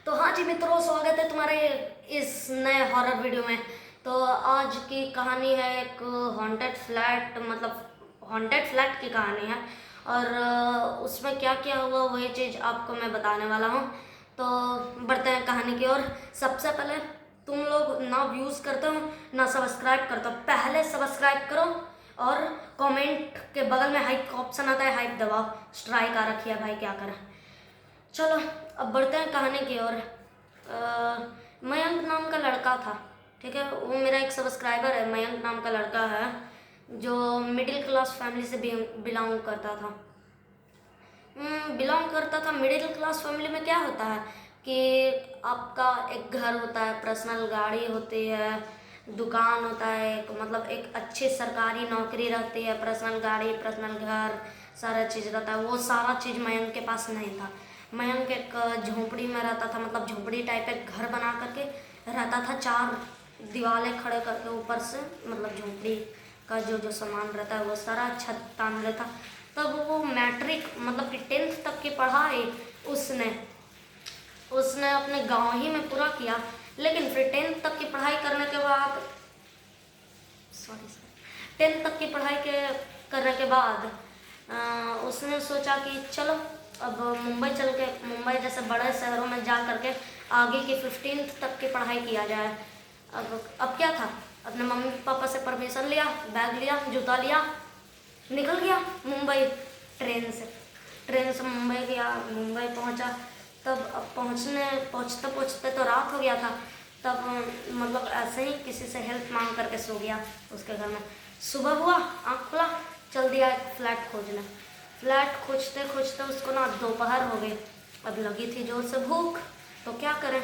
तो हाँ जी मित्रों, स्वागत है तुम्हारे इस नए हॉरर वीडियो में। तो आज की कहानी है एक हॉन्टेड फ्लैट, मतलब हॉन्टेड फ्लैट की कहानी है। और उसमें क्या क्या हुआ वही चीज़ आपको मैं बताने वाला हूँ। तो बढ़ते हैं कहानी की ओर। सबसे पहले तुम लोग ना व्यूज़ करते हो ना सब्सक्राइब करते हो, पहले सब्सक्राइब करो और कमेंट के बगल में हाइप का ऑप्शन आता है, हाइप दबाओ। स्ट्राइक आ रखी है भाई, क्या करें। चलो अब बढ़ते हैं कहानी की ओर। मयंक नाम का लड़का था, ठीक है। वो मेरा एक सब्सक्राइबर है। मयंक नाम का लड़का है जो मिडिल क्लास फैमिली से बिलोंग करता था। मिडिल क्लास फैमिली में क्या होता है कि आपका एक घर होता है, पर्सनल गाड़ी होती है, दुकान होता है, एक मतलब एक अच्छी सरकारी नौकरी रहती है, पर्सनल गाड़ी, पर्सनल घर, सारा चीज़ रहता है। वो सारा चीज़ मयंक के पास नहीं था। मयंक एक झोंपड़ी में रहता था, मतलब झोंपड़ी टाइप एक घर बना करके रहता था, 4 दीवारें खड़े करके ऊपर से, मतलब झोंपड़ी का जो जो सामान रहता है वो सारा छत तान लेता। तब वो मैट्रिक मतलब कि 10th तक की पढ़ाई उसने उसने अपने गांव ही में पूरा किया। लेकिन फिर 10th तक की पढ़ाई करने के बाद सॉरी 10th तक की पढ़ाई करने के बाद उसने सोचा कि चलो अब मुंबई जैसे बड़े शहरों में जा करके आगे की 15th तक की पढ़ाई किया जाए। अब क्या था, अपने मम्मी पापा से परमिशन लिया, बैग लिया, जूता लिया, निकल गया मुंबई। ट्रेन से मुंबई गया, मुंबई पहुंचा। तब अब पहुंचते पहुंचते तो रात हो गया था। तब मतलब ऐसे ही किसी से हेल्प मांग करके सो गया उसके घर में। सुबह हुआ, आँख खुला, चल दिया एक फ्लैट खोजने। फ्लैट खोजते खोजते उसको ना दोपहर हो गई। अब लगी थी जोर से भूख, तो क्या करें,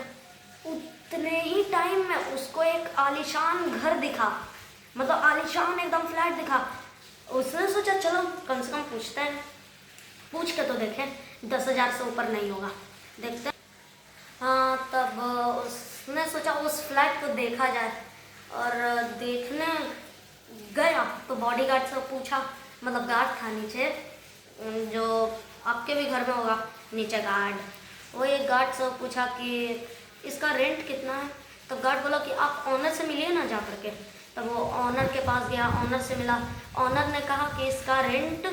उतने ही टाइम में उसको एक आलीशान घर दिखा, मतलब आलीशान एकदम फ्लैट दिखा। उसने सोचा चलो कम से कम पूछते हैं, पूछ के तो देखें, 10,000 से ऊपर नहीं होगा, देखते हैं। हाँ, तब उसने सोचा उस फ्लैट को देखा जाए। और देखने गया तो बॉडीगार्ड से पूछा, मतलब गार्ड था नीचे, जो आपके भी घर में होगा नीचे गार्ड। वो एक गार्ड से पूछा कि इसका रेंट कितना है। तो गार्ड बोला कि आप ऑनर से मिलिए ना जा करके। तब वो ऑनर के पास गया, ऑनर से मिला। ऑनर ने कहा कि इसका रेंट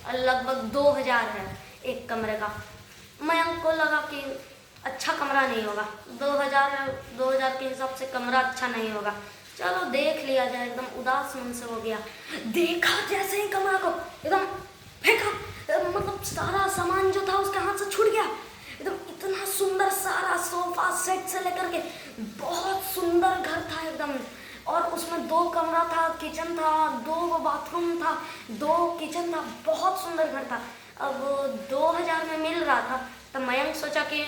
लगभग 2,000 है एक कमरे का। मयंक को लगा कि अच्छा कमरा नहीं होगा, 2,000 के हिसाब से कमरा अच्छा नहीं होगा, चलो देख लिया जाए। एकदम उदास मन से हो गया। देखा जैसे ही कमरा को, एकदम फेंका, मतलब सारा सामान जो था उसके हाथ से छूट गया। एकदम इतना सुंदर, सारा सोफा सेट से लेकर के बहुत सुंदर घर था एकदम। और उसमें 2 कमरा था, किचन था, 2 बाथरूम था, 2 किचन था, बहुत सुंदर घर था। अब 2,000 में मिल रहा था, तो मयंक सोचा कि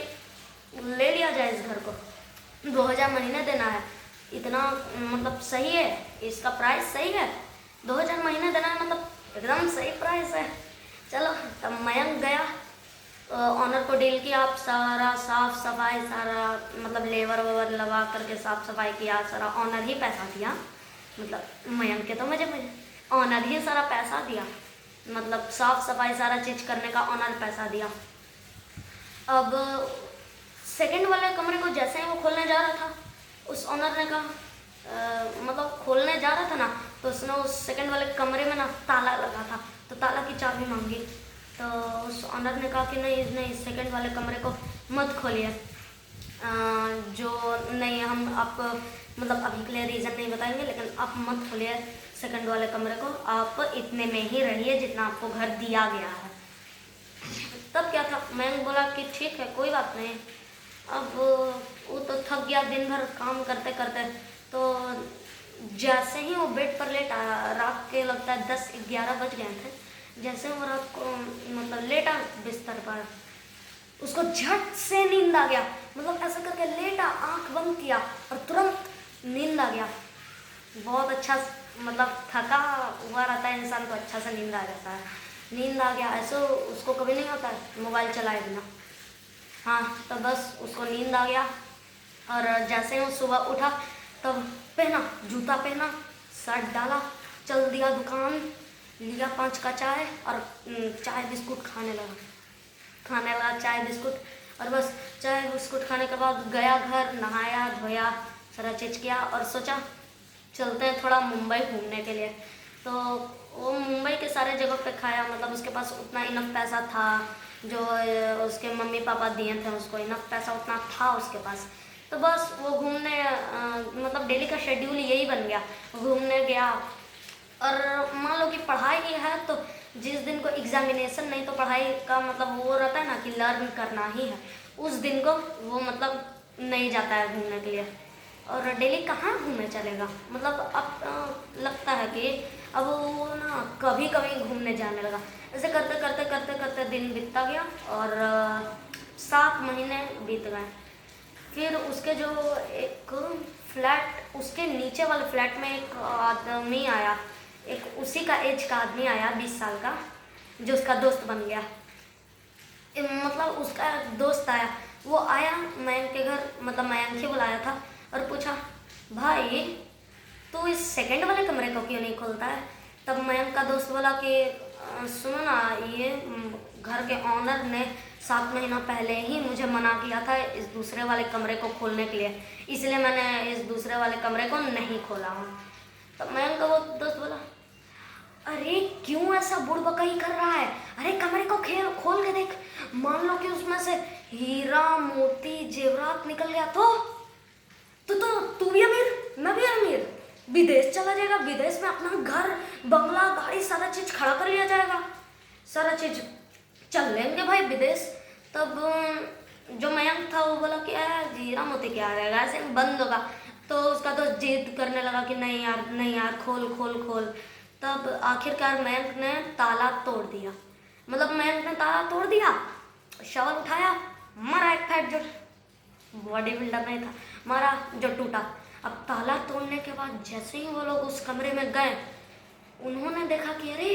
ले लिया जाए इस घर को। 2,000 महीने देना है, इतना मतलब सही है, इसका प्राइस सही है। 2,000 महीने देना है, मतलब एकदम सही प्राइस है। चलो तब मयंक गया, ऑनर को डील किया। आप सारा साफ सफाई, सारा मतलब लेबर वेबर लगा करके साफ सफाई किया, सारा ऑनर ही पैसा दिया। मतलब मयंक के तो मजे ऑनर ही सारा पैसा दिया, मतलब साफ सफाई सारा चीज़ करने का ऑनर पैसा दिया। अब सेकंड वाले कमरे को जैसे ही वो खोलने जा रहा था, उस ऑनर ने कहा मतलब खोलने जा रहा था ना, तो उसने उस सेकंड वाले कमरे में ना ताला लगा था, तो ताला की चाबी मांगी। तो उस ऑनर ने कहा कि नहीं नहीं, सेकंड वाले कमरे को मत खोलिए, जो नहीं, हम आपको मतलब अभी के लिए रीज़न नहीं बताएंगे, लेकिन आप मत खोलिए सेकंड वाले कमरे को, आप इतने में ही रहिए जितना आपको घर दिया गया है। तब क्या था, मैंने बोला कि ठीक है कोई बात नहीं। अब वो तो थक गया दिन भर काम करते करते, तो जैसे ही वो बेड पर लेटा, रात के लगता है 10-11 बज गए थे, जैसे वो रात को मतलब लेटा बिस्तर पर, उसको झट से नींद आ गया। मतलब ऐसा करके लेटा, आंख बंद किया और तुरंत नींद आ गया। बहुत अच्छा, मतलब थका हुआ रहता है इंसान तो अच्छा से नींद आ जाता है। नींद आ गया, ऐसे उसको कभी नहीं होता है मोबाइल चलाए बिना। हाँ, तो बस उसको नींद आ गया। और जैसे ही वो सुबह उठा, तब पहना, जूता पहना, शर्ट डाला, चल दिया दुकान, लिया 5 का चाय और चाय बिस्कुट खाने लगा चाय बिस्कुट। और बस चाय बिस्कुट खाने के बाद गया घर, नहाया धोया, सारा चीज़ किया और सोचा चलते हैं थोड़ा मुंबई घूमने के लिए। तो वो मुंबई के सारे जगह पे खाया, मतलब उसके पास उतना इनफ पैसा था जो उसके मम्मी पापा दिए थे उसको, इनफ पैसा उतना था उसके पास। तो बस वो घूमने मतलब डेली का शेड्यूल यही बन गया, घूमने गया। और मान लो कि पढ़ाई है तो जिस दिन को एग्जामिनेशन नहीं तो पढ़ाई का मतलब वो रहता है ना कि लर्न करना ही है, उस दिन को वो मतलब नहीं जाता है घूमने के लिए। और डेली कहाँ घूमने चलेगा, मतलब अब लगता है कि अब वो ना कभी कभी घूमने जाने लगा। ऐसे करते करते करते करते दिन बीतता गया और 7 महीने बीत गए। फिर उसके जो एक फ्लैट, उसके नीचे वाले फ्लैट में एक आदमी आया, एक उसी का एज का आदमी आया 20 साल का, जो उसका दोस्त बन गया। मतलब उसका दोस्त आया, वो आया मयंक के घर, मतलब मयंक ही बुलाया था और पूछा भाई तू इस सेकंड वाले कमरे को क्यों नहीं खोलता है। तब मयंक का दोस्त बोला कि सुनो ना, ये घर के ऑनर ने 7 महीना पहले ही मुझे मना किया था इस दूसरे वाले कमरे को खोलने के लिए, इसलिए मैंने इस दूसरे वाले कमरे को नहीं खोला हूँ। तब मयंक का वो दोस्त बोला अरे क्यों ऐसा बुड़बकई कर रहा है, अरे कमरे को खोल के देख, मान लो कि उसमें से हीरा मोती जेवरात निकल गया तो तू भी अमीर, मैं भी अमीर, विदेश चला जाएगा, विदेश में अपना घर बंगला गाड़ी सारा चीज खड़ा कर लिया जाएगा, सारा चीज चल लेंगे भाई विदेश। तब जो मयंक था वो बोला कि हीरा मोती क्या रहेगा, ऐसे बंद होगा। तो उसका तो जिद करने लगा कि नहीं यार नहीं यार, खोल खोल खोल। तब आखिरकार मयंक ने ताला तोड़ दिया, मतलब मयंक ने ताला तोड़ दिया, शॉल उठाया, मारा एक फैट जो बॉडी बिल्डर नहीं था, मारा जो टूटा। अब ताला तोड़ने के बाद जैसे ही वो लोग उस कमरे में गए, उन्होंने देखा कि अरे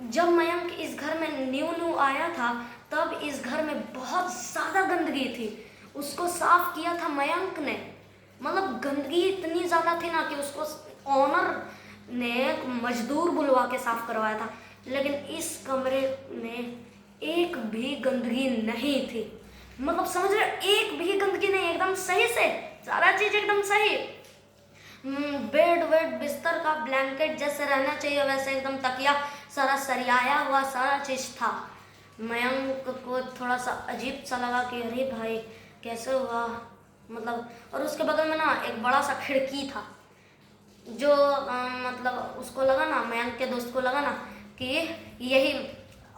जब मयंक इस घर में न्यू आया था तब इस घर में बहुत ज़्यादा गंदगी थी, उसको साफ किया था मयंक ने, मतलब गंदगी इतनी ज़्यादा थी ना कि उसको ऑनर ने एक मजदूर बुलवा के साफ करवाया था। लेकिन इस कमरे में एक भी गंदगी नहीं थी, मतलब समझ रहे, एक भी गंदगी नहीं, एकदम सही से सारा चीज एकदम सही। बेड वेड बिस्तर का ब्लैंकेट जैसे रहना चाहिए वैसे एकदम तकिया सारा सरियाया हुआ सारा चीज था। मयंक को थोड़ा सा अजीब सा लगा कि अरे भाई कैसे हुआ, मतलब। और उसके बगल में ना एक बड़ा सा खिड़की था, जो मतलब उसको लगा ना, मयंक के दोस्त को लगा ना कि यही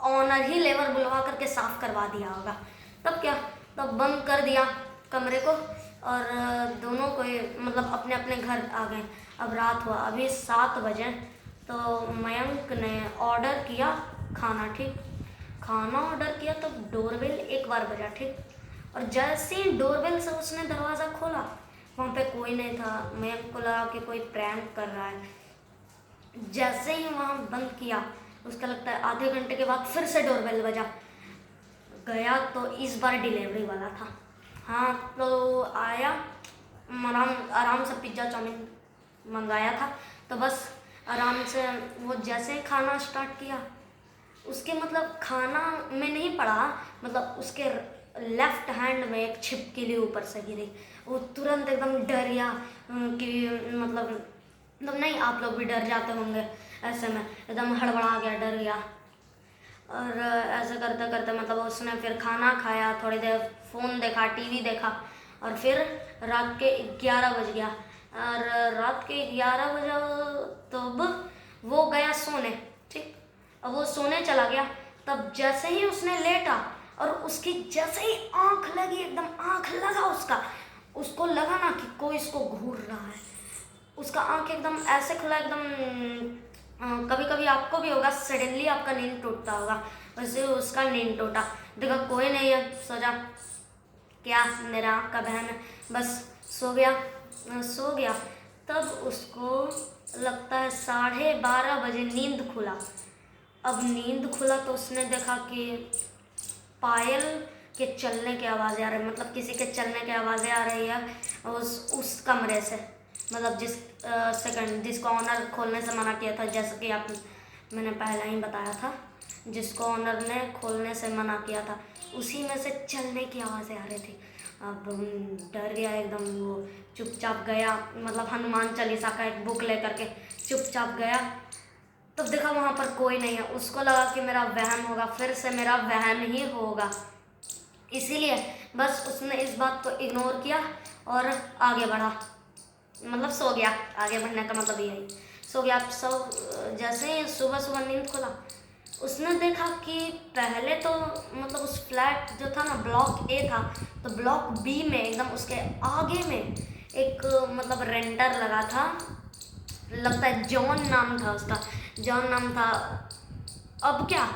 ऑनर ही लेबर बुलवा करके साफ करवा दिया होगा। तब क्या, तब बंद कर दिया कमरे को और दोनों को मतलब अपने अपने घर आ गए। अब रात हुआ, अभी 7 बजे। तो मयंक ने ऑर्डर किया खाना, ठीक, खाना ऑर्डर किया तो डोरबेल एक बार बजा, ठीक। और जैसे ही डोरबेल से उसने दरवाज़ा खोला, वहाँ पे कोई नहीं था। मयंक को लगा कि कोई प्रैंक कर रहा है। जैसे ही वहाँ बंद किया, उसका लगता है आधे घंटे के बाद फिर से डोरबेल बजा। गया तो इस बार डिलीवरी वाला था। हाँ, तो आया, आराम से पिज्ज़ा चाउमीन मंगाया था। तो बस आराम से वो जैसे ही खाना स्टार्ट किया, उसके मतलब खाना में नहीं पड़ा, मतलब उसके लेफ्ट हैंड में एक छिपकली ऊपर से गिरी। वो तुरंत एकदम डर गया कि मतलब नहीं, आप लोग भी डर जाते होंगे ऐसे में, एकदम हड़बड़ा गया, डर गया। और ऐसे करते करते मतलब उसने फिर खाना खाया, थोड़ी देर फ़ोन देखा, टीवी देखा, और फिर रात के 11 बज गया। और रात के 11 बजे तब वो गया सोने, ठीक। अब वो सोने चला गया, तब जैसे ही उसने लेटा और उसकी जैसे ही आँख लगी, एकदम आँख लगा उसको लगा ना कि कोई इसको घूर रहा है। उसका आँख एकदम ऐसे खुला, एकदम कभी कभी आपको भी होगा, सडनली आपका नींद टूटता होगा, वैसे उसका नींद टूटा। देखा कोई नहीं है, सो जा, क्या मेरा आँख का बहन है, बस सो गया। तब उसको लगता है 12:30 बजे नींद खुला। अब नींद खुला तो उसने देखा कि पायल के चलने की आवाज़ें आ रही, मतलब किसी के चलने की आवाज़ें आ रही है उस कमरे से, मतलब जिसको ऑनर खोलने से मना किया था, जैसे कि मैंने पहले ही बताया था। जिसको ऑनर ने खोलने से मना किया था, उसी में से चलने की आवाज़ें आ रही थी। अब डर गया एकदम, वो चुपचाप गया, मतलब हनुमान चालीसा का एक बुक लेकर के चुपचाप गया। तब देखा वहाँ पर कोई नहीं है। उसको लगा कि मेरा वहम होगा, फिर से मेरा वहम ही होगा, इसीलिए बस उसने इस बात को इग्नोर किया और आगे बढ़ा, मतलब सो गया। आगे बढ़ने का मतलब यही, सो गया। सब जैसे ही सुबह सुबह नींद खुला, उसने देखा कि पहले तो मतलब उस फ्लैट जो था ना, ब्लॉक ए था, तो ब्लॉक बी में एकदम उसके आगे में एक मतलब रेंटर लगा था, लगता है जॉन नाम था उसका, जॉन नाम था। अब क्या,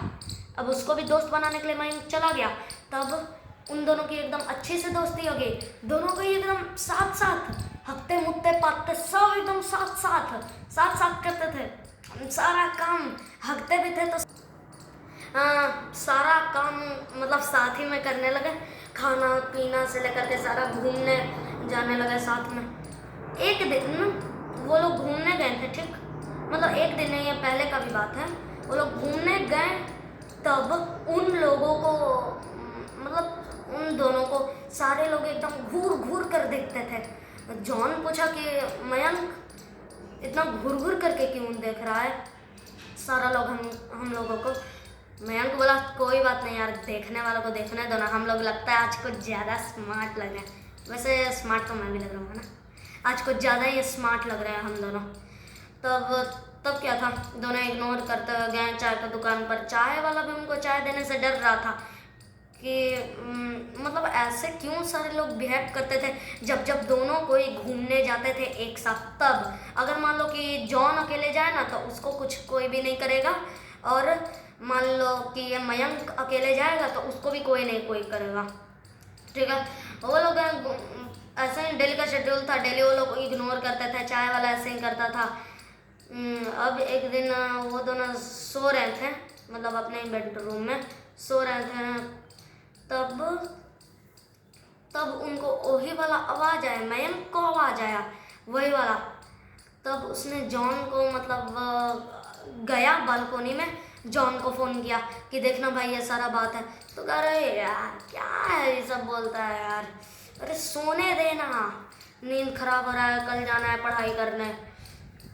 अब उसको भी दोस्त बनाने के लिए मैं चला गया। तब उन दोनों की एकदम अच्छे से दोस्ती हो गई, दोनों को ही एकदम साथ साथ हफ्ते मुत्ते पाते सब एकदम साथ साथ करते थे। सारा काम हकते भी थे तो सारा काम मतलब साथ ही में करने लगे, खाना पीना से लेकर के सारा घूमने जाने लगे साथ में। एक दिन वो लोग घूमने गए थे, ठीक, मतलब एक दिन नहीं, ये पहले का भी बात है। वो लोग घूमने गए, तब उन लोगों को मतलब उन दोनों को सारे लोग एकदम घूर घूर कर देखते थे। जॉन पूछा कि मयंक इतना घूर घूर करके क्यों देख रहा है सारा लोग हम लोगों को। मयंक बोला कोई बात नहीं यार, देखने वालों को देखने दो ना, हम लोग लगता है आज कुछ ज़्यादा स्मार्ट लग रहे हैं। वैसे स्मार्ट तो मैं भी लग रहा हूँ ना, आज कुछ ज़्यादा ही स्मार्ट लग रहे हैं हम दोनों। तब क्या था, दोनों इग्नोर करते हुए गए चाय की दुकान पर। चाय वाला भी उनको चाय देने से डर रहा था कि मतलब ऐसे क्यों सारे लोग बिहेव करते थे जब जब दोनों कोई घूमने जाते थे एक साथ। तब अगर मान लो कि जॉन अकेले जाए ना तो उसको कुछ कोई भी नहीं करेगा, और मान लो कि ये मयंक अकेले जाएगा तो उसको भी कोई नहीं कोई करेगा, ठीक है। वो लोग ऐसे ही डेली का शेड्यूल था, डेली वो लोग इग्नोर करते थे, चाय वाला ऐसे ही करता था। अब एक दिन वो दोनों सो रहे थे, मतलब अपने बेडरूम में सो रहे थे। तब उनको वही वाला आवाज़ आया, मयंक को आवाज़ आया वही वाला। तब उसने जॉन को मतलब गया बालकोनी में, जॉन को फ़ोन किया कि देखना भाई ये सारा बात है। तो कह रहे यार क्या है ये सब बोलता है यार, अरे सोने देना, नींद खराब हो रहा है, कल जाना है पढ़ाई करने।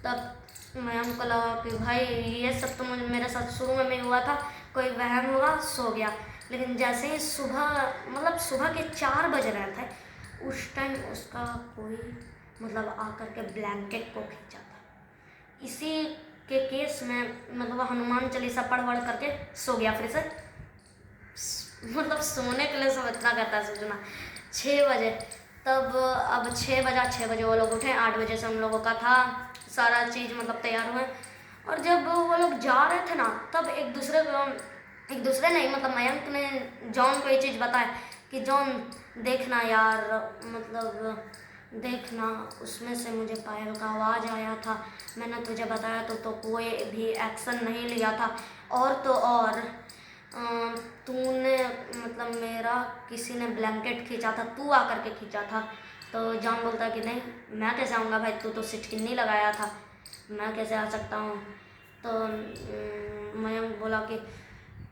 तब मयंक को लगा कि भाई ये सब तो मेरे साथ शुरू में हुआ था, कोई वहम हुआ, सो गया। लेकिन जैसे ही सुबह के 4 बज रहे थे, उस टाइम उसका कोई मतलब आकर के ब्लैंकेट को खींचा था। इसी के केस में मतलब वह चालीसा पढ़ करके सो गया फिर से। मतलब सोने के लिए सब इतना करता है सोचना। 6 बजे, तब अब 6 बजे वो लोग उठे, 8 बजे से हम लोगों का था सारा चीज़ मतलब तैयार हुए। और जब वो लोग जा रहे थे ना, तब एक दूसरे नहीं मतलब मयंक ने जॉन को ये चीज़ बताया कि जॉन देखना यार, मतलब देखना उसमें से मुझे पायल का आवाज़ आया था, मैंने तुझे बताया तो कोई भी एक्शन नहीं लिया था। और तो और तूने मतलब मेरा किसी ने ब्लैंकेट खींचा था, तू आकर के खींचा था। तो जॉन बोलता है कि नहीं, मैं कैसे आऊँगा भाई, तू तो सिटकिन्नी लगाया था, मैं कैसे आ सकता हूँ। तो मयंक बोला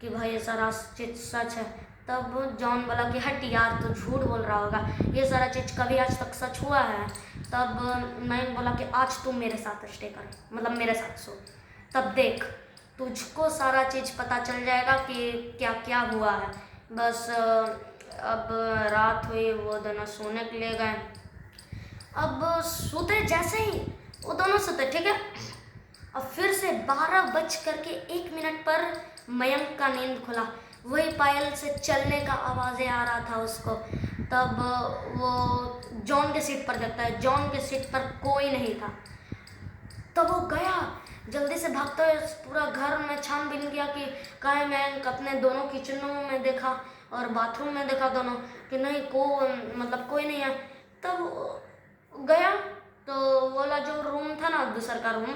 कि भाई ये सारा चीज़ सच है। तब जॉन बोला कि हट यार, तू झूठ बोल रहा होगा, ये सारा चीज़ कभी आज तक सच हुआ है। तब मयंक बोला कि आज तू मेरे साथ स्टे कर, मतलब मेरे साथ सो, तब देख तुझको सारा चीज़ पता चल जाएगा कि क्या क्या हुआ है। बस अब रात हुई, वो दोनों सोने के लिए गए। अब सोते जैसे ही वो दोनों सोते, ठीक है, अब फिर से 12:01 पर मयंक का नींद खुला। वही पायल से चलने का आवाज़ें आ रहा था उसको। तब वो जॉन के सीट पर देखता है, जॉन के सीट पर कोई नहीं था। तब वो गया जल्दी से भागते हुए, पूरा घर में छानबीन किया कि कहाँ है मयंक। अपने दोनों किचनों में देखा और बाथरूम में देखा दोनों कि नहीं मतलब कोई नहीं है। तब गया तो वाला जो रूम था ना, दूसरा का रूम,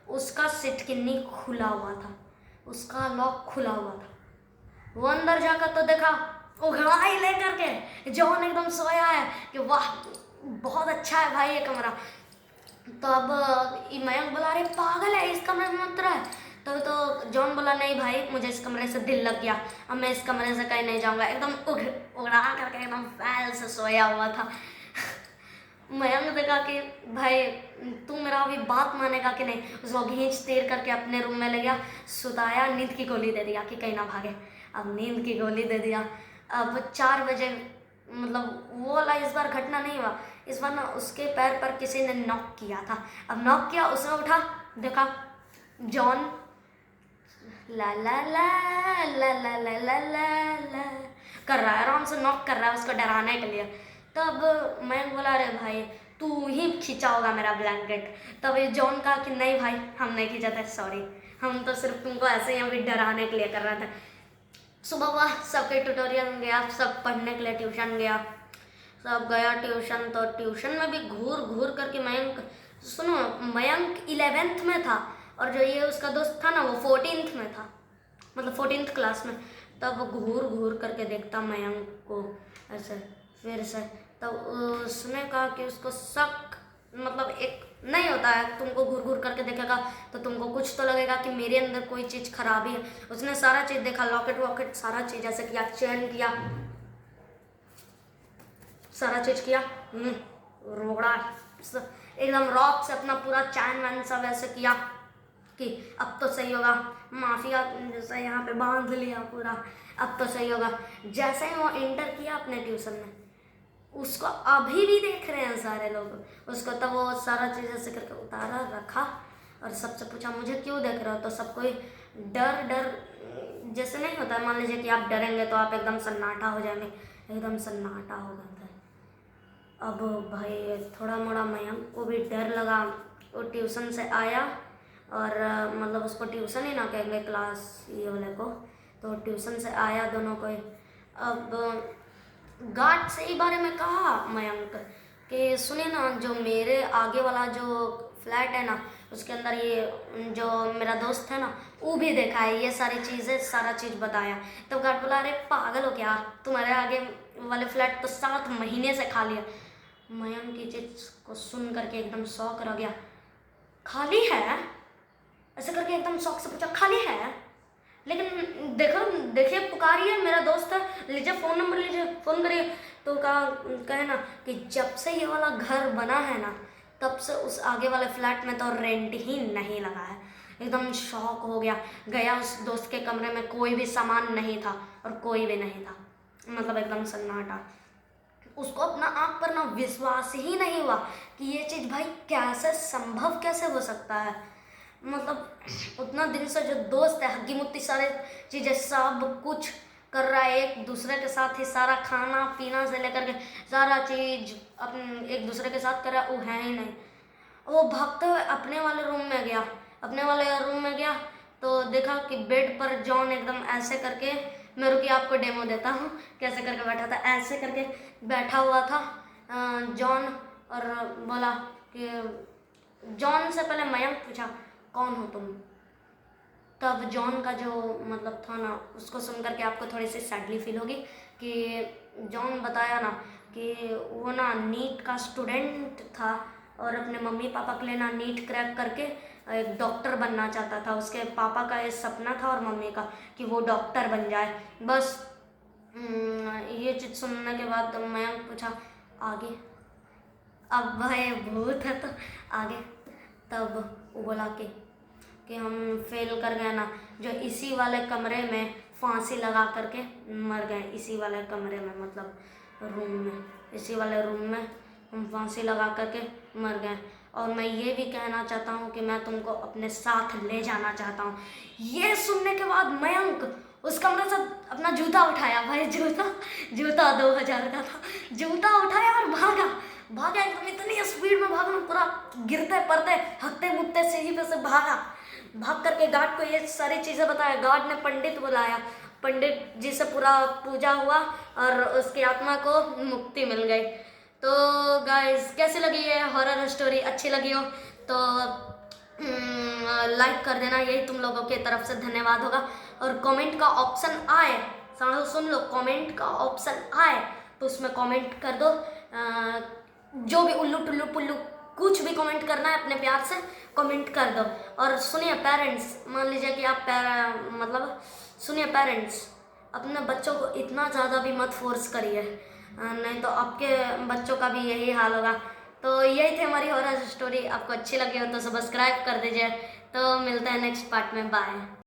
उसका सिटकिन्नी खुला हुआ था, उसका लॉक खुला हुआ था। वो अंदर जाकर तो देखा, उघड़ाई लेकर के जॉन एकदम सोया है कि वाह बहुत अच्छा है भाई ये कमरा। तो अब मयंक बोला अरे पागल है, इस कमरे में मत रह, तो जॉन बोला नहीं भाई, मुझे इस कमरे से दिल लग गया, अब मैं इस कमरे से कहीं नहीं जाऊँगा। एकदम उड़ा करके एकदम फैल से सोया हुआ था। मयंक देखा कि भाई तू मेरा अभी बात मानेगा कि नहीं, उसको खींच तीर करके अपने रूम में ले गया, सुताया, नींद की गोली दे दिया कि कहीं ना भागे। अब नींद की गोली दे दिया। अब 4 बजे मतलब वो वाला इस बार घटना नहीं हुआ, इस बार ना उसके पैर पर किसी ने नॉक किया था। अब नॉक किया, उसने उठा, देखा जॉन ला ला ला ला ला ला ला ला ला कर रहा है, आराम से नॉक कर रहा है उसको डराने के लिए। तब मैं बोला अरे भाई तू ही खींचा होगा मेरा ब्लैंकेट। तब ये जॉन कहा कि नहीं भाई हम नहीं खींचा था, सॉरी, हम तो सिर्फ तुमको ऐसे ही अभी डराने के लिए कर रहे थे। सुबह हुआ, सबके ट्यूटोरियल गया, सब पढ़ने के लिए ट्यूशन गया, सब गया ट्यूशन। तो ट्यूशन में भी घूर घूर करके मयंक, सुनो मयंक 11th में था और जो ये उसका दोस्त था ना वो 14th में था, मतलब 14th क्लास में। तब घूर घूर करके देखता मयंक को ऐसे फिर से। तब उसने कहा कि उसको शक मतलब एक नहीं होता है, तुमको घूर घूर करके देखेगा तो तुमको कुछ तो लगेगा कि मेरे अंदर कोई चीज़ खराबी है। उसने सारा चीज़ देखा, लॉकेट वॉकेट सारा चीज़ ऐसे किया, चेन किया, सारा चीज़ किया, रोड़ा एकदम रॉक से अपना पूरा चैन वैन सब ऐसे किया कि अब तो सही होगा, माफिया जैसा यहाँ पे बांध लिया पूरा, अब तो सही होगा। जैसे ही वो एंटर किया अपने ट्यूशन में, उसको अभी भी देख रहे हैं सारे लोग उसको। तब वो सारा चीज़ ऐसे करके उतारा, रखा और सबसे पूछा मुझे क्यों देख रहे हो। तो सब कोई डर डर जैसे नहीं होता, मान लीजिए कि आप डरेंगे तो आप एकदम सन्नाटा हो जाएंगे, एकदम सन्नाटा हो गया था। अब भाई थोड़ा मोड़ा मयंक को भी डर लगा। वो ट्यूशन से आया और मतलब उसको ट्यूशन ही ना कहेंगे, क्लास ये वाले को, तो ट्यूशन से आया दोनों को। अब गार्ड से ही बारे में कहा मयंक कि सुनिए ना, जो मेरे आगे वाला जो फ्लैट है ना उसके अंदर ये जो मेरा दोस्त है ना वो भी देखा है, ये सारी चीज़ें सारा चीज़ बताया। तो गार्ड बोला अरे पागल हो क्या, तुम्हारे आगे वाले फ्लैट तो 7 महीने से खाली है। मयंक की चीज़ को सुन करके एकदम शौक रह गया। खाली है ऐसे करके एकदम शौक से पूछा, खाली है लेकिन देखो देखिए पुकारिए, मेरा दोस्त है, लीजिए फ़ोन नंबर, लीजिए फ़ोन करिए। तो कहे ना कि जब से ये वाला घर बना है ना तब से उस आगे वाले फ्लैट में तो रेंट ही नहीं लगा है। एकदम शॉक हो गया, गया उस दोस्त के कमरे में, कोई भी सामान नहीं था और कोई भी नहीं था, मतलब एकदम सन्नाटा। उसको अपना आँख पर ना विश्वास ही नहीं हुआ कि ये चीज़ भाई कैसे संभव कैसे हो सकता है। मतलब उतना दिन से जो दोस्त है, हग्गी मुत्ती सारे चीज़ें सब कुछ कर रहा है, एक दूसरे के साथ ही सारा खाना पीना से लेकर के सारा चीज़ अपने एक दूसरे के साथ कर रहा है, वो है ही नहीं। वो भागते हुए अपने वाले रूम में गया, अपने वाले रूम में गया तो देखा कि बेड पर जॉन एकदम ऐसे करके, मैं रुकी आपको डेमो देता हूँ कैसे करके बैठा था, ऐसे करके बैठा हुआ था जॉन। और बोला कि जॉन से पहले मयंक पूछा कौन हो तुम। तब जॉन का जो मतलब था ना उसको सुन करके आपको थोड़ी सी सैडली फील होगी कि जॉन बताया ना कि वो ना नीट का स्टूडेंट था और अपने मम्मी पापा के लिए ना नीट क्रैक करके एक डॉक्टर बनना चाहता था। उसके पापा का ये सपना था और मम्मी का कि वो डॉक्टर बन जाए। बस ये चीज़ सुनने के बाद मयंक पूछा आगे, अब भाई भूत है तो आगे। तब वो बोला कि हम फेल कर गए ना, जो इसी वाले कमरे में फांसी लगा करके मर गए, इसी वाले कमरे में मतलब रूम में, इसी वाले रूम में हम फांसी लगा करके मर गए। और मैं ये भी कहना चाहता हूँ कि मैं तुमको अपने साथ ले जाना चाहता हूँ। ये सुनने के बाद मयंक उस कमरे से अपना जूता उठाया, भाई जूता 2000 का था, जूता उठाया और भागा एकदम इतनी स्पीड में भागा, पूरा गिरते पड़ते हकते मुकते सीढ़ी पे से भागा। भाग करके गार्ड को ये सारी चीज़ें बताया। गार्ड ने पंडित बुलाया, पंडित जी से पूरा पूजा हुआ और उसकी आत्मा को मुक्ति मिल गई। तो गाइस कैसी लगी ये हॉरर स्टोरी, अच्छी लगी हो तो लाइक कर देना, यही तुम लोगों की तरफ से धन्यवाद होगा। और कमेंट का ऑप्शन आए, सुन लो, कमेंट का ऑप्शन आए तो उसमें कमेंट कर दो जो भी उल्लू टुल्लू पुल्लू कुछ भी कमेंट करना है अपने प्यार से कमेंट कर दो। और सुनिए पेरेंट्स, मान लीजिए कि आप मतलब सुनिए पेरेंट्स, अपने बच्चों को इतना ज़्यादा भी मत फोर्स करिए, नहीं तो आपके बच्चों का भी यही हाल होगा। तो यही थी हमारी हॉरर स्टोरी। आपको अच्छी लगी हो तो सब्सक्राइब कर दीजिए। तो मिलते हैं नेक्स्ट पार्ट में, बाय।